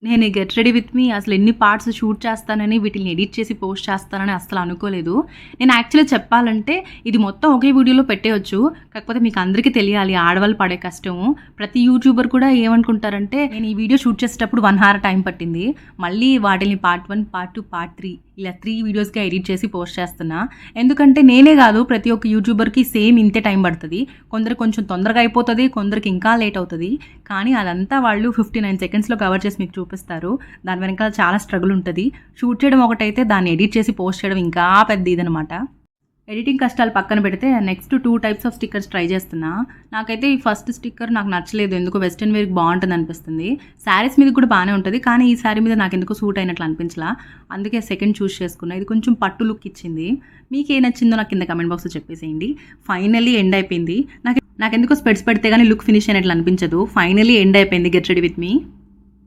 నేను ఈ 'get ready with me' అసలు ఎన్ని పార్ట్స్ షూట్ చేస్తానని, వీటిల్ని ఎడిట్ చేసి పోస్ట్ చేస్తానని అస్సలు అనుకోలేదు. నేను యాక్చువల్‌గా చెప్పాలంటే ఇది మొత్తం ఒకే వీడియోలో పెట్టేయొచ్చు. కాకపోతే మీకు అందరికీ తెలియాలి ఆడవాళ్ళు పడే కష్టము. ప్రతి యూట్యూబర్ కూడా ఏమనుకుంటారంటే నేను ఈ వీడియో షూట్ చేసేటప్పుడు 1 హార్ టైం పట్టింది. మళ్ళీ వాటిని పార్ట్ 1, పార్ట్ 2, పార్ట్ 3 ఇలా 3 వీడియోస్‌గా ఎడిట్ చేసి పోస్ట్ చేస్తున్నా. ఎందుకంటే నేనే కాదు ప్రతి ఒక్క యూట్యూబర్‌కి సేమ్ ఇంతే టైం పడుతది. కొందరికి కొంచెం తొందరగా అయిపోతది. కొందరికి ఇంకా లేట్ అవుతది. కానీ అదంతా వాళ్ళు 59 సెకండ్స్‌లో కవర్ చేసి మీకు చూపిస్తారు. దాని వెనకాల చాలా స్ట్రగుల్ ఉంటది. షూట్ చేయడం ఒకటైతే దాన్ని ఎడిట్ చేసి పోస్ట్ చేయడం ఇంకా పెద్ద ఇదనమాట. ఎడిటింగ్ కష్టాలు పక్కన పెడితే next 2 types of stickers try చేస్తున్నా. నాకైతే ఈ ఫస్ట్ స్టిక్కర్ నాకు నచ్చలేదు. ఎందుకో వెస్టర్న్ వేర్‌కి బాగుంటుంది అనిపిస్తుంది. శారీస్ మీద కూడా బాగానే ఉంటుంది. కానీ ఈ శారీ మీద నాకు ఎందుకో సూట్ అయినట్లు అనిపించలా. అందుకే సెకండ్ చూస్ చేసుకున్నా. ఇది కొంచెం పట్టు లుక్ ఇచ్చింది. మీకు ఏ నచ్చిందో నాకు కింద కమెంట్ బాక్స్‌లో చెప్పేసేయండి. ఫైనల్లీ ఎండ్ అయిపోయింది. నాకెందుకో స్పెట్స్ పెడితే కానీ లుక్ ఫినిష్ అయినట్లు అనిపించదు. ఫైనల్లీ ఎండ్ అయిపోయింది 'గెట్ రెడీ విత్ మీ'.